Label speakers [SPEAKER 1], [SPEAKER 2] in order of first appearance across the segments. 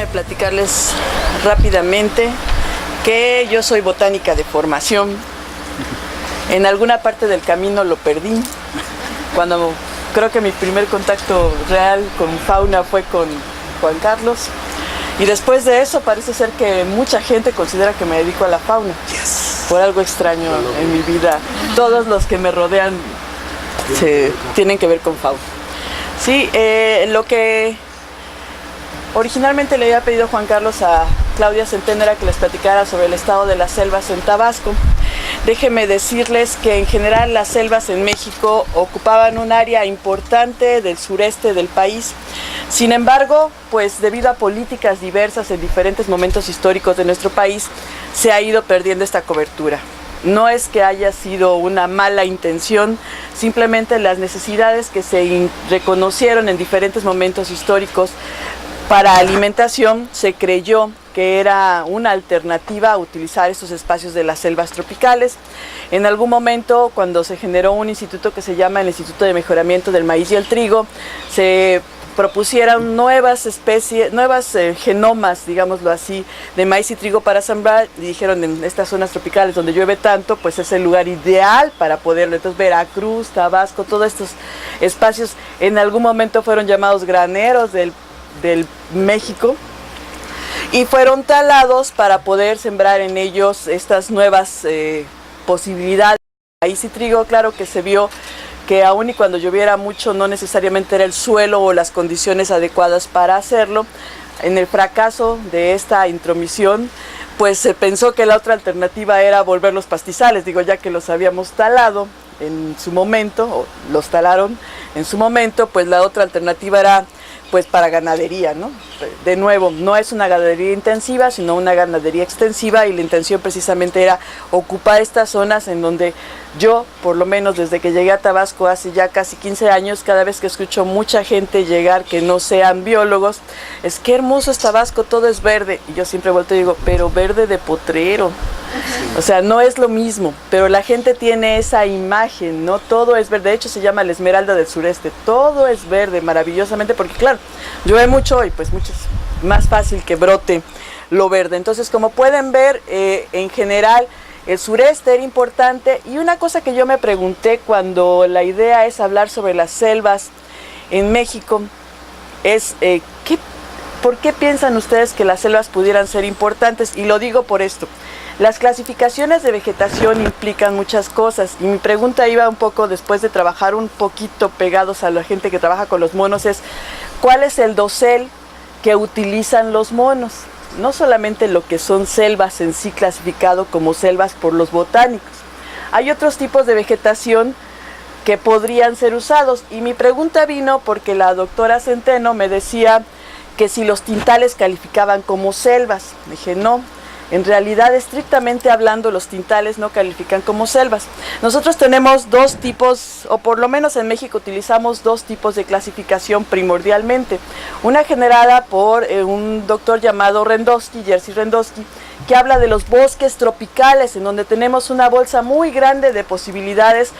[SPEAKER 1] Déjenme platicarles rápidamente que yo soy botánica de formación. En alguna parte del camino lo perdí. Cuando creo que mi primer contacto real con fauna fue con Juan Carlos. Y después de eso parece ser que mucha gente considera que me dedico a la fauna. Por algo extraño en mi vida. Todos los que me rodean tienen que ver con fauna. Sí, lo que originalmente le había pedido Juan Carlos a Claudia Centeno era que les platicara sobre el estado de las selvas en Tabasco. Déjenme decirles que en general las selvas en México ocupaban un área importante del sureste del país. Sin embargo, pues debido a políticas diversas en diferentes momentos históricos de nuestro país, se ha ido perdiendo esta cobertura. No es que haya sido una mala intención, simplemente las necesidades que se reconocieron en diferentes momentos históricos para alimentación, se creyó que era una alternativa a utilizar estos espacios de las selvas tropicales. En algún momento, cuando se generó un instituto que se llama el Instituto de Mejoramiento del Maíz y el Trigo, se propusieron nuevas especies, genomas, digámoslo así, de maíz y trigo para sembrar, y dijeron en estas zonas tropicales donde llueve tanto, pues es el lugar ideal para poderlo. Entonces Veracruz, Tabasco, todos estos espacios en algún momento fueron llamados graneros del México y fueron talados para poder sembrar en ellos estas nuevas posibilidades de maíz y trigo. Claro que se vio que aun y cuando lloviera mucho no necesariamente era el suelo o las condiciones adecuadas para hacerlo. En el fracaso de esta intromisión, pues se pensó que la otra alternativa era volver los pastizales, ya que los habíamos talado en su momento, o los talaron en su momento, pues la otra alternativa era pues para ganadería, ¿no? De nuevo, no es una ganadería intensiva, sino una ganadería extensiva, y la intención precisamente era ocupar estas zonas en donde yo, por lo menos desde que llegué a Tabasco hace ya casi 15 años, cada vez que escucho mucha gente llegar que no sean biólogos, es que hermoso es Tabasco, todo es verde, y yo siempre vuelto y digo, pero verde de potrero. O sea, no es lo mismo, pero la gente tiene esa imagen, ¿no? Todo es verde, de hecho se llama la Esmeralda del Sureste, todo es verde maravillosamente, porque claro, llueve mucho y pues mucho es más fácil que brote lo verde. Entonces, como pueden ver, en general el sureste era importante, y una cosa que yo me pregunté cuando la idea es hablar sobre las selvas en México es, ¿por qué piensan ustedes que las selvas pudieran ser importantes? Y lo digo por esto. Las clasificaciones de vegetación implican muchas cosas, y mi pregunta iba un poco, después de trabajar un poquito pegados a la gente que trabaja con los monos, es ¿cuál es el dosel que utilizan los monos? No solamente lo que son selvas en sí clasificado como selvas por los botánicos. Hay otros tipos de vegetación que podrían ser usados, y mi pregunta vino porque la doctora Centeno me decía que si los tintales calificaban como selvas. Me dije, no. En realidad, estrictamente hablando, los tintales no califican como selvas. Nosotros tenemos dos tipos, o por lo menos en México utilizamos dos tipos de clasificación primordialmente. Una generada por un doctor llamado Rendowski, Jerzy Rendowski, que habla de los bosques tropicales, en donde tenemos una bolsa muy grande de posibilidades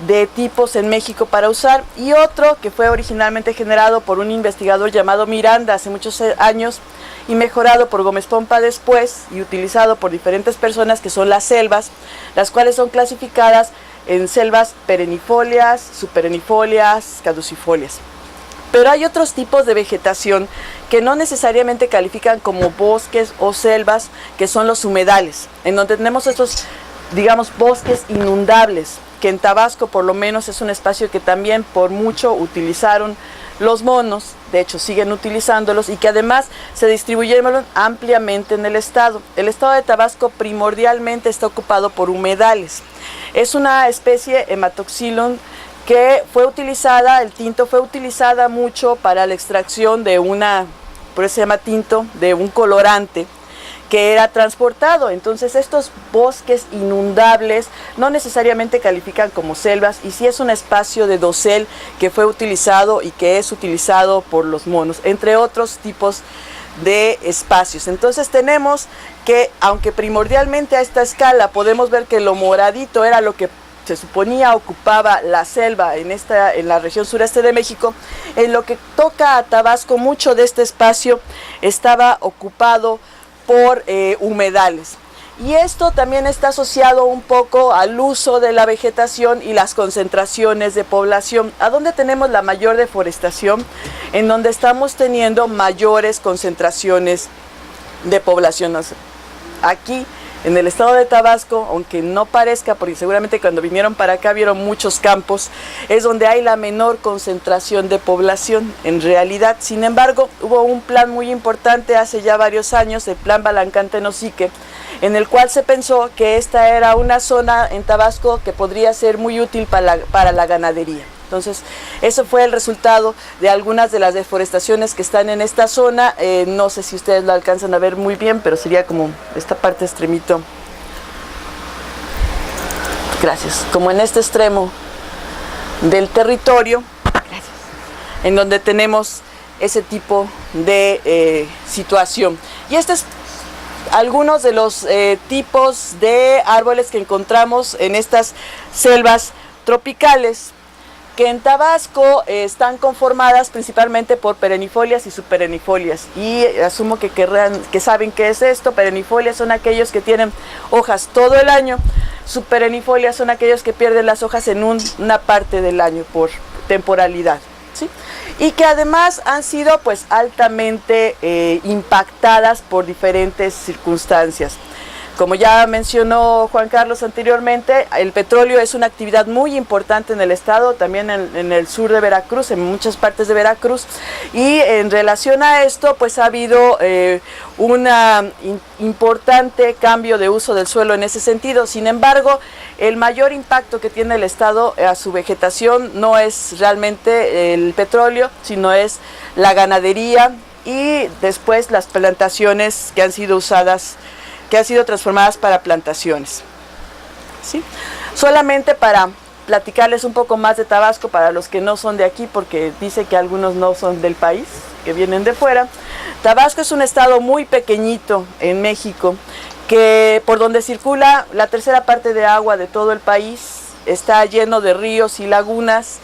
[SPEAKER 1] de tipos en México para usar, y otro que fue originalmente generado por un investigador llamado Miranda hace muchos años, y mejorado por Gómez Pompa después, y utilizado por diferentes personas, que son las selvas, las cuales son clasificadas en selvas perennifolias, subperennifolias, caducifolias. Pero hay otros tipos de vegetación que no necesariamente califican como bosques o selvas, que son los humedales, en donde tenemos estos, digamos, bosques inundables, que en Tabasco por lo menos es un espacio que también por mucho utilizaron los monos, de hecho siguen utilizándolos, y que además se distribuyeron ampliamente en el estado. El estado de Tabasco primordialmente está ocupado por humedales. Es una especie Hematoxylon que fue utilizada, el tinto fue utilizada mucho para la extracción de por eso se llama tinto, de un colorante que era transportado. Entonces estos bosques inundables no necesariamente califican como selvas, y sí es un espacio de dosel que fue utilizado y que es utilizado por los monos, entre otros tipos de espacios. Entonces tenemos que, aunque primordialmente a esta escala podemos ver que lo moradito era lo que se suponía ocupaba la selva en la región sureste de México, en lo que toca a Tabasco, mucho de este espacio estaba ocupado por humedales. Y esto también está asociado un poco al uso de la vegetación y las concentraciones de población. ¿A dónde tenemos la mayor deforestación? En donde estamos teniendo mayores concentraciones de población. Aquí, en el estado de Tabasco, aunque no parezca, porque seguramente cuando vinieron para acá vieron muchos campos, es donde hay la menor concentración de población en realidad. Sin embargo, hubo un plan muy importante hace ya varios años, el Plan Balancán-Tenosique, en el cual se pensó que esta era una zona en Tabasco que podría ser muy útil para la ganadería. Entonces, eso fue el resultado de algunas de las deforestaciones que están en esta zona. No sé si ustedes lo alcanzan a ver muy bien, pero sería como esta parte extremito. Gracias. Como en este extremo del territorio, gracias, en donde tenemos ese tipo de situación. Y este es algunos de los tipos de árboles que encontramos en estas selvas tropicales, que en Tabasco están conformadas principalmente por perennifolias y subperennifolias. Y asumo que saben qué es esto. Perennifolias son aquellos que tienen hojas todo el año. Subperennifolias son aquellos que pierden las hojas en una parte del año por temporalidad, ¿sí? Y que además han sido pues altamente impactadas por diferentes circunstancias. Como ya mencionó Juan Carlos anteriormente, el petróleo es una actividad muy importante en el estado, también en el sur de Veracruz, en muchas partes de Veracruz, y en relación a esto pues ha habido un importante cambio de uso del suelo en ese sentido. Sin embargo, el mayor impacto que tiene el estado a su vegetación no es realmente el petróleo, sino es la ganadería y después las plantaciones que han sido usadas, que han sido transformadas para plantaciones, ¿sí? Solamente para platicarles un poco más de Tabasco para los que no son de aquí, porque dice que algunos no son del país, que vienen de fuera. Tabasco es un estado muy pequeñito en México, que por donde circula la tercera parte de agua de todo el país, está lleno de ríos y lagunas.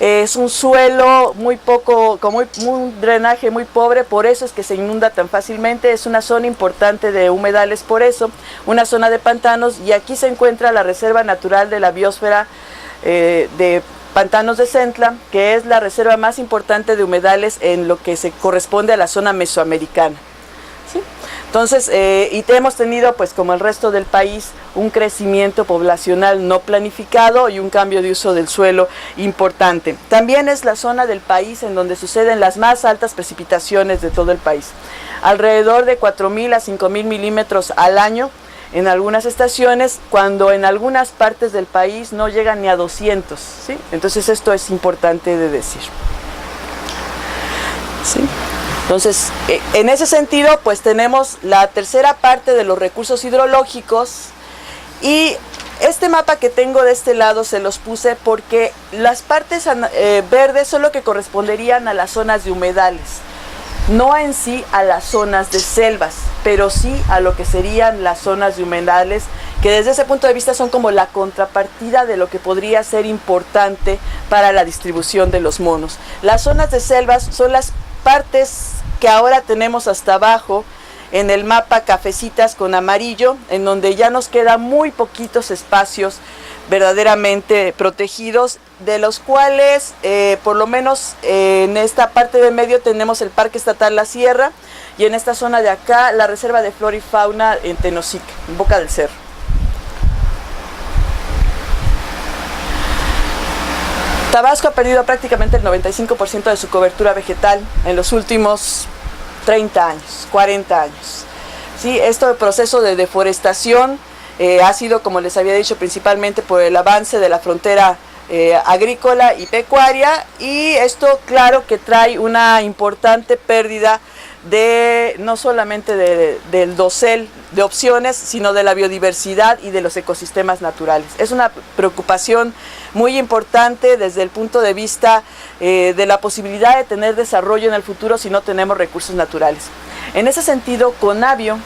[SPEAKER 1] Es un suelo muy poco, con un drenaje muy pobre, por eso es que se inunda tan fácilmente. Es una zona importante de humedales, por eso, una zona de pantanos, y aquí se encuentra la Reserva Natural de la Biosfera de Pantanos de Centla, que es la reserva más importante de humedales en lo que se corresponde a la zona mesoamericana, ¿sí? Entonces, y hemos tenido, pues como el resto del país, un crecimiento poblacional no planificado y un cambio de uso del suelo importante. También es la zona del país en donde suceden las más altas precipitaciones de todo el país. Alrededor de 4.000 a 5.000 milímetros al año en algunas estaciones, cuando en algunas partes del país no llegan ni a 200, ¿sí? Entonces esto es importante de decir, ¿sí? Entonces, en ese sentido, pues tenemos la tercera parte de los recursos hidrológicos, y este mapa que tengo de este lado se los puse porque las partes verdes son lo que corresponderían a las zonas de humedales, no en sí a las zonas de selvas, pero sí a lo que serían las zonas de humedales, que desde ese punto de vista son como la contrapartida de lo que podría ser importante para la distribución de los monos. Las zonas de selvas son las partes que ahora tenemos hasta abajo en el mapa, cafecitas con amarillo, en donde ya nos quedan muy poquitos espacios verdaderamente protegidos, de los cuales por lo menos en esta parte de medio tenemos el Parque Estatal La Sierra, y en esta zona de acá la Reserva de Flora y Fauna en Tenosique, en Boca del Cerro. Tabasco ha perdido prácticamente el 95% de su cobertura vegetal en los últimos 30 años, 40 años. ¿Sí? Este proceso de deforestación ha sido, como les había dicho, principalmente por el avance de la frontera agrícola y pecuaria, y esto claro que trae una importante pérdida de no solamente del dosel de opciones, sino de la biodiversidad y de los ecosistemas naturales. Es una preocupación muy importante desde el punto de vista de la posibilidad de tener desarrollo en el futuro si no tenemos recursos naturales. En ese sentido, Conavio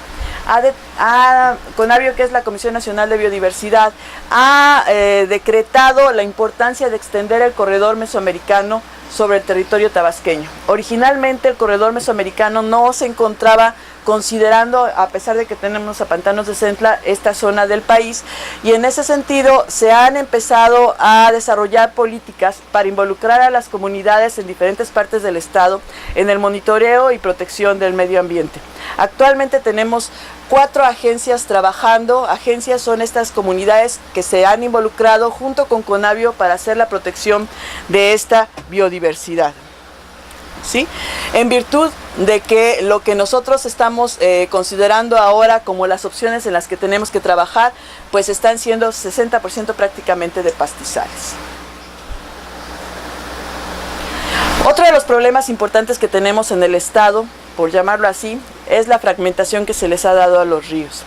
[SPEAKER 1] CONABIO, que es la Comisión Nacional de Biodiversidad, ha decretado la importancia de extender el corredor mesoamericano sobre el territorio tabasqueño. Originalmente el corredor mesoamericano no se encontraba considerando, a pesar de que tenemos a Pantanos de Centla, esta zona del país, y en ese sentido se han empezado a desarrollar políticas para involucrar a las comunidades en diferentes partes del estado en el monitoreo y protección del medio ambiente. Actualmente tenemos 4 agencias trabajando. Agencias son estas comunidades que se han involucrado junto con CONABIO para hacer la protección de esta biodiversidad, ¿sí? En virtud de que lo que nosotros estamos considerando ahora como las opciones en las que tenemos que trabajar, pues están siendo 60% prácticamente de pastizales. Otro de los problemas importantes que tenemos en el estado, por llamarlo así, es la fragmentación que se les ha dado a los ríos.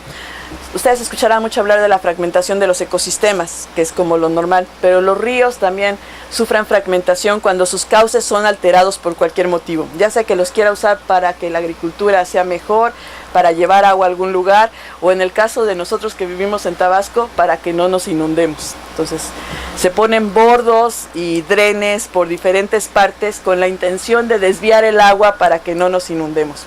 [SPEAKER 1] Ustedes escucharán mucho hablar de la fragmentación de los ecosistemas, que es como lo normal, pero los ríos también sufren fragmentación cuando sus cauces son alterados por cualquier motivo, ya sea que los quiera usar para que la agricultura sea mejor, para llevar agua a algún lugar, o en el caso de nosotros que vivimos en Tabasco, para que no nos inundemos. Entonces se ponen bordos y drenes por diferentes partes con la intención de desviar el agua para que no nos inundemos.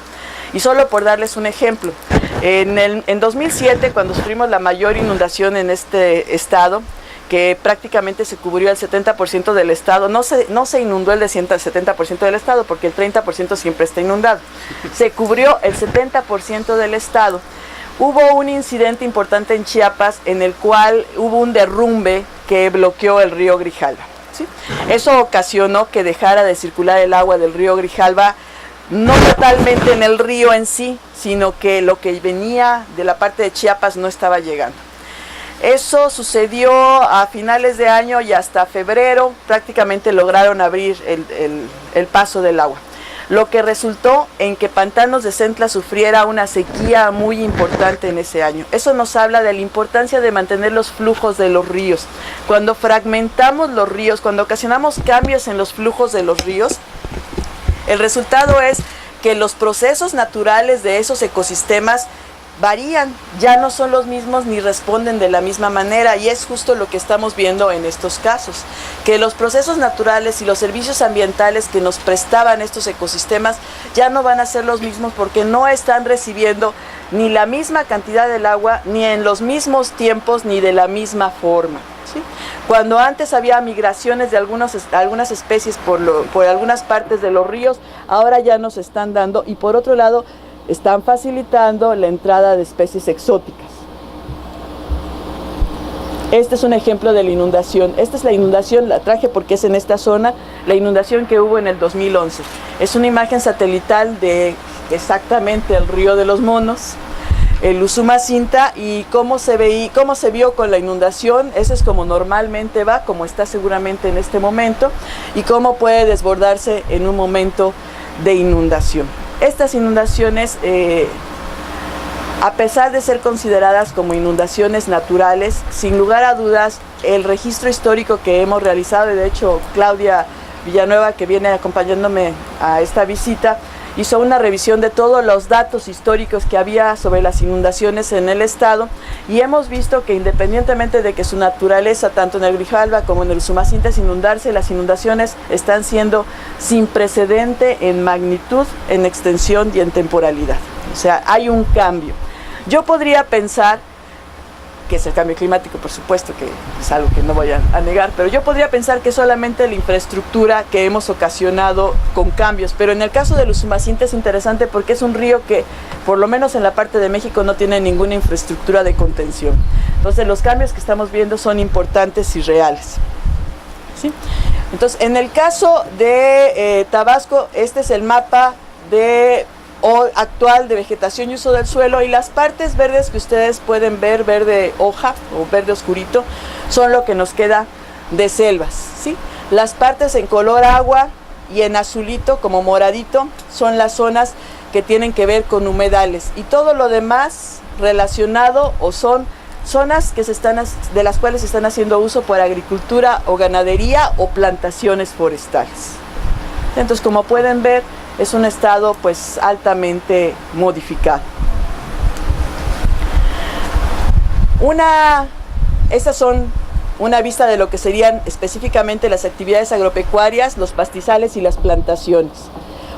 [SPEAKER 1] Y solo por darles un ejemplo, en 2007, cuando sufrimos la mayor inundación en este estado, que prácticamente se cubrió el 70% del estado, no se inundó el 70% del estado, porque el 30% siempre está inundado, se cubrió el 70% del estado. Hubo un incidente importante en Chiapas en el cual hubo un derrumbe que bloqueó el río Grijalva, ¿sí? Eso ocasionó que dejara de circular el agua del río Grijalva, no totalmente en el río en sí, sino que lo que venía de la parte de Chiapas no estaba llegando. Eso sucedió a finales de año y hasta febrero prácticamente lograron abrir el paso del agua, lo que resultó en que Pantanos de Centla sufriera una sequía muy importante en ese año. Eso nos habla de la importancia de mantener los flujos de los ríos. Cuando fragmentamos los ríos, cuando ocasionamos cambios en los flujos de los ríos, el resultado es que los procesos naturales de esos ecosistemas varían, ya no son los mismos ni responden de la misma manera, y es justo lo que estamos viendo en estos casos, que los procesos naturales y los servicios ambientales que nos prestaban estos ecosistemas ya no van a ser los mismos porque no están recibiendo ni la misma cantidad del agua, ni en los mismos tiempos, ni de la misma forma, ¿sí? Cuando antes había migraciones de algunas especies por algunas partes de los ríos, ahora ya nos están dando, y por otro lado están facilitando la entrada de especies exóticas. Este es un ejemplo de la inundación. Esta es la inundación, la traje porque es en esta zona, la inundación que hubo en el 2011. Es una imagen satelital de exactamente el río de los Monos, el Usumacinta, y cómo se vio con la inundación. Eso es como normalmente va, como está seguramente en este momento, y cómo puede desbordarse en un momento de inundación. Estas inundaciones, a pesar de ser consideradas como inundaciones naturales, sin lugar a dudas, el registro histórico que hemos realizado, y de hecho Claudia Villanueva, que viene acompañándome a esta visita, hizo una revisión de todos los datos históricos que había sobre las inundaciones en el estado, y hemos visto que independientemente de que su naturaleza, tanto en el Grijalva como en el Usumacinta, es inundarse, las inundaciones están siendo sin precedente en magnitud, en extensión y en temporalidad. O sea, hay un cambio. Yo podría pensar que es el cambio climático, por supuesto, que es algo que no voy a negar, pero yo podría pensar que solamente la infraestructura que hemos ocasionado con cambios, pero en el caso del Usumacinta es interesante porque es un río que, por lo menos en la parte de México, no tiene ninguna infraestructura de contención. Entonces los cambios que estamos viendo son importantes y reales, ¿sí? Entonces, en el caso de Tabasco, este es el mapa actual de vegetación y uso del suelo, y las partes verdes que ustedes pueden ver, verde hoja o verde oscurito, son lo que nos queda de selvas, ¿sí? Las partes en color agua y en azulito como moradito son las zonas que tienen que ver con humedales, y todo lo demás relacionado o son zonas de las cuales se están haciendo uso por agricultura o ganadería o plantaciones forestales. Entonces, como pueden ver, es un estado pues altamente modificado. Estas son una vista de lo que serían específicamente las actividades agropecuarias, los pastizales y las plantaciones.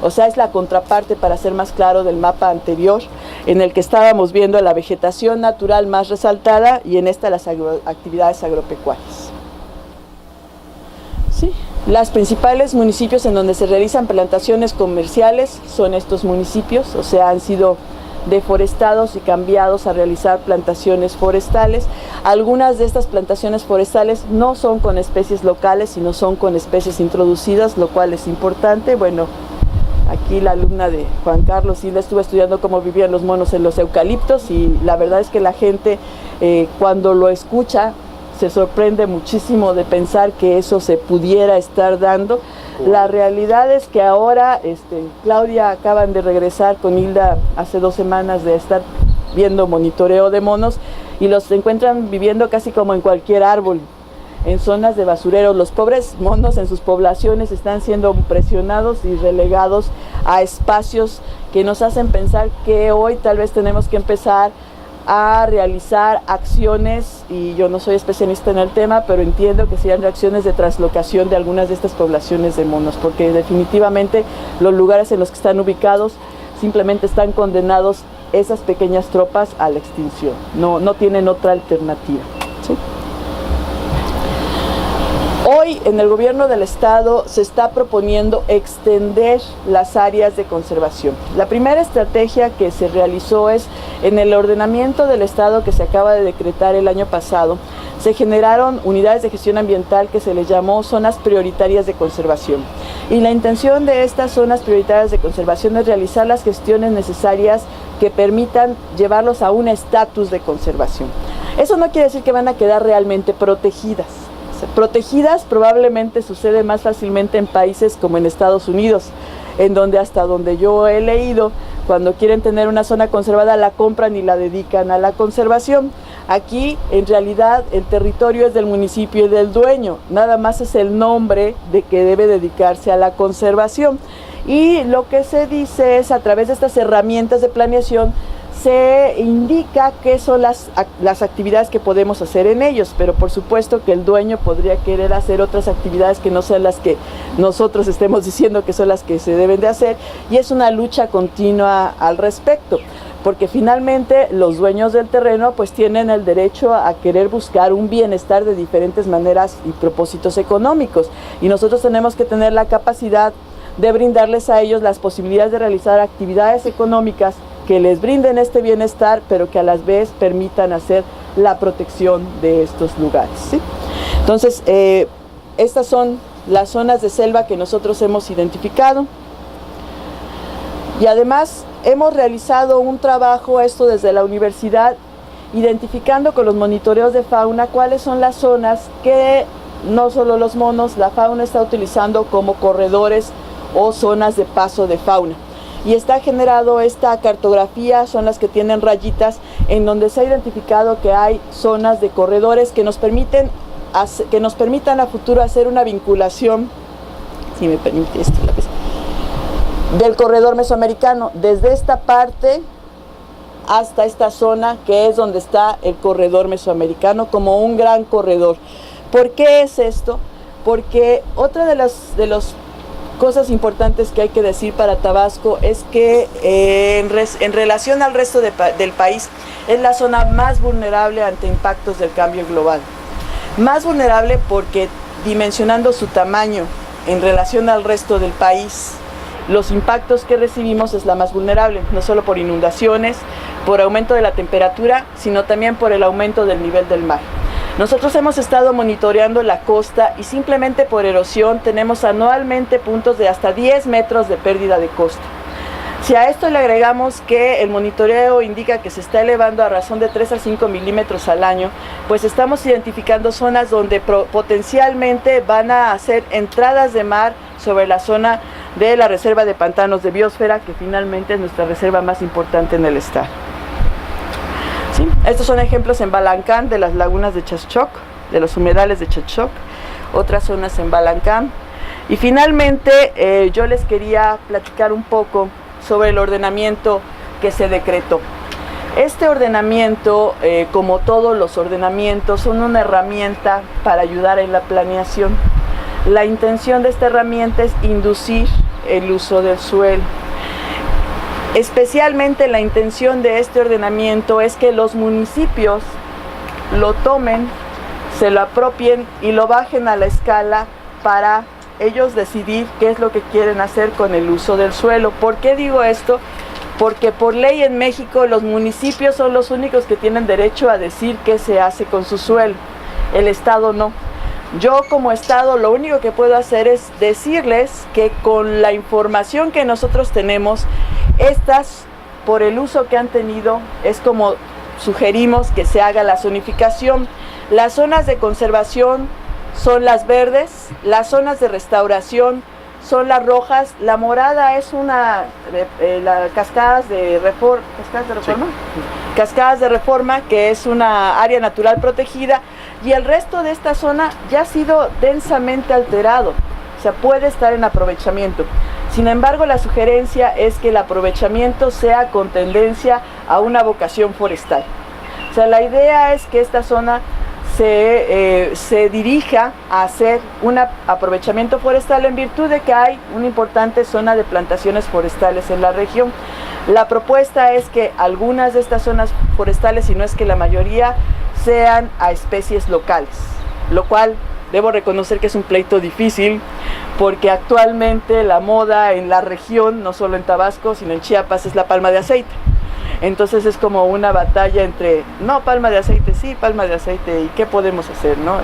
[SPEAKER 1] O sea, es la contraparte, para ser más claro, del mapa anterior, en el que estábamos viendo la vegetación natural más resaltada y en esta las actividades agropecuarias. Sí. Los principales municipios en donde se realizan plantaciones comerciales son estos municipios, o sea, han sido deforestados y cambiados a realizar plantaciones forestales. Algunas de estas plantaciones forestales no son con especies locales, sino son con especies introducidas, lo cual es importante. Bueno, aquí la alumna de Juan Carlos Silva estuvo estudiando cómo vivían los monos en los eucaliptos y la verdad es que la gente cuando lo escucha se sorprende muchísimo de pensar que eso se pudiera estar dando. La realidad es que ahora, Claudia acaban de regresar con Hilda hace 2 semanas de estar viendo monitoreo de monos y los encuentran viviendo casi como en cualquier árbol, en zonas de basureros. Los pobres monos en sus poblaciones están siendo presionados y relegados a espacios que nos hacen pensar que hoy tal vez tenemos que empezar a realizar acciones, y yo no soy especialista en el tema, pero entiendo que sean acciones de translocación de algunas de estas poblaciones de monos, porque definitivamente los lugares en los que están ubicados simplemente están condenados esas pequeñas tropas a la extinción, no tienen otra alternativa, ¿sí? Hoy en el gobierno del estado se está proponiendo extender las áreas de conservación. La primera estrategia que se realizó es en el ordenamiento del estado que se acaba de decretar el año pasado. Se generaron unidades de gestión ambiental que se les llamó zonas prioritarias de conservación. Y la intención de estas zonas prioritarias de conservación es realizar las gestiones necesarias que permitan llevarlos a un estatus de conservación. Eso no quiere decir que van a quedar realmente protegidas. Protegidas probablemente sucede más fácilmente en países como en Estados Unidos, en donde hasta donde yo he leído, cuando quieren tener una zona conservada la compran y la dedican a la conservación. Aquí en realidad el territorio es del municipio y del dueño, nada más es el nombre de que debe dedicarse a la conservación. Y lo que se dice es, a través de estas herramientas de planeación, se indica qué son las actividades que podemos hacer en ellos, pero por supuesto que el dueño podría querer hacer otras actividades que no sean las que nosotros estemos diciendo que son las que se deben de hacer, y es una lucha continua al respecto, porque finalmente los dueños del terreno pues tienen el derecho a querer buscar un bienestar de diferentes maneras y propósitos económicos, y nosotros tenemos que tener la capacidad de brindarles a ellos las posibilidades de realizar actividades económicas que les brinden este bienestar, pero que a la vez permitan hacer la protección de estos lugares, ¿sí? Entonces, estas son las zonas de selva que nosotros hemos identificado. Y además hemos realizado un trabajo, esto desde la universidad, identificando con los monitoreos de fauna cuáles son las zonas que no solo los monos, la fauna está utilizando como corredores o zonas de paso de fauna. Y está generado esta cartografía, son las que tienen rayitas, en donde se ha identificado que hay zonas de corredores que nos permitan a futuro hacer una vinculación, si me permite esto, del corredor mesoamericano, desde esta parte hasta esta zona que es donde está el corredor mesoamericano como un gran corredor. ¿Por qué es esto? Porque otra de las cosas importantes que hay que decir para Tabasco es que en relación al resto del país es la zona más vulnerable ante impactos del cambio global. Más vulnerable porque, dimensionando su tamaño en relación al resto del país, los impactos que recibimos es la más vulnerable, no solo por inundaciones, por aumento de la temperatura, sino también por el aumento del nivel del mar. Nosotros hemos estado monitoreando la costa y simplemente por erosión tenemos anualmente puntos de hasta 10 metros de pérdida de costa. Si a esto le agregamos que el monitoreo indica que se está elevando a razón de 3 a 5 milímetros al año, pues estamos identificando zonas donde potencialmente van a hacer entradas de mar sobre la zona de la reserva de pantanos de biosfera, que finalmente es nuestra reserva más importante en el estado. ¿Sí? Estos son ejemplos en Balancán de las lagunas de Chachoc, de los humedales de Chachoc, otras zonas en Balancán. Y finalmente yo les quería platicar un poco sobre el ordenamiento que se decretó. Este ordenamiento, como todos los ordenamientos, son una herramienta para ayudar en la planeación. La intención de esta herramienta es inducir el uso del suelo. Especialmente la intención de este ordenamiento es que los municipios lo tomen, se lo apropien y lo bajen a la escala para ellos decidir qué es lo que quieren hacer con el uso del suelo. ¿Por qué digo esto? Porque por ley en México los municipios son los únicos que tienen derecho a decir qué se hace con su suelo. El Estado no. Yo como Estado lo único que puedo hacer es decirles que con la información que nosotros tenemos, estas, por el uso que han tenido, es como sugerimos que se haga la zonificación. Las zonas de conservación son las verdes, las zonas de restauración son las rojas, la morada es las cascadas de reforma, cascadas de reforma, que es una área natural protegida, y el resto de esta zona ya ha sido densamente alterado, o sea, puede estar en aprovechamiento. Sin embargo, la sugerencia es que el aprovechamiento sea con tendencia a una vocación forestal. O sea, la idea es que esta zona se dirija a hacer un aprovechamiento forestal en virtud de que hay una importante zona de plantaciones forestales en la región. La propuesta es que algunas de estas zonas forestales, si no es que la mayoría, sean a especies locales, lo cual debo reconocer que es un pleito difícil, porque actualmente la moda en la región, no solo en Tabasco, sino en Chiapas, es la palma de aceite. Entonces es como una batalla entre, no, palma de aceite, sí, palma de aceite, ¿y qué podemos hacer, no?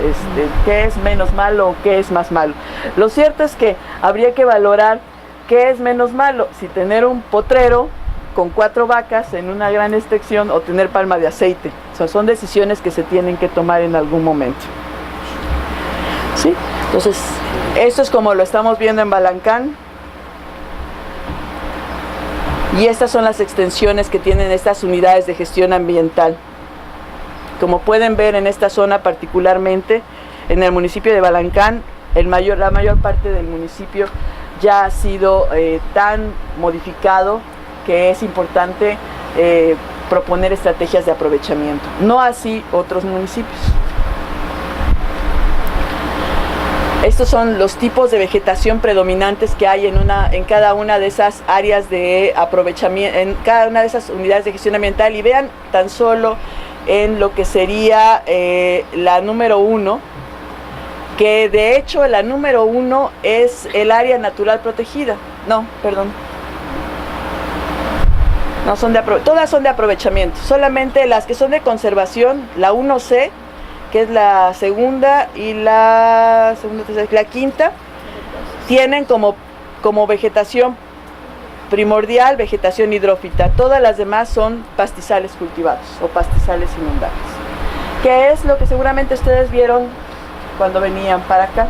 [SPEAKER 1] ¿Qué es menos malo o qué es más malo? Lo cierto es que habría que valorar qué es menos malo, si tener un potrero con 4 vacas en una gran extensión o tener palma de aceite. O sea, son decisiones que se tienen que tomar en algún momento. ¿Sí? Entonces, esto es como lo estamos viendo en Balancán. Y estas son las extensiones que tienen estas unidades de gestión ambiental. Como pueden ver en esta zona particularmente, en el municipio de Balancán, la mayor parte del municipio ya ha sido tan modificado que es importante proponer estrategias de aprovechamiento. No así otros municipios. Estos son los tipos de vegetación predominantes que hay en cada una de esas áreas de aprovechamiento, en cada una de esas unidades de gestión ambiental. Y vean tan solo en lo que sería la número 1, que de hecho la número 1 es el área natural protegida. No, perdón. No, todas son de aprovechamiento. Solamente las que son de conservación, la 1C, que es la segunda y la quinta, tienen como vegetación primordial vegetación hidrófita. Todas las demás son pastizales cultivados o pastizales inundables, que es lo que seguramente ustedes vieron cuando venían para acá,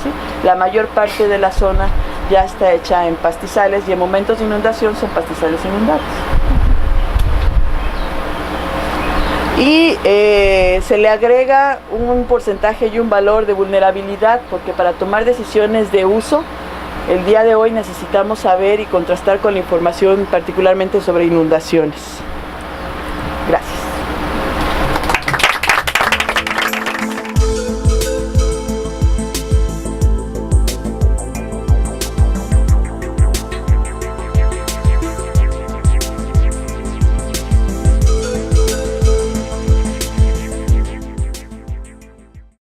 [SPEAKER 1] ¿sí? La mayor parte de la zona ya está hecha en pastizales y en momentos de inundación son pastizales inundables. Y se le agrega un porcentaje y un valor de vulnerabilidad, porque para tomar decisiones de uso, el día de hoy necesitamos saber y contrastar con la información particularmente sobre inundaciones. Gracias.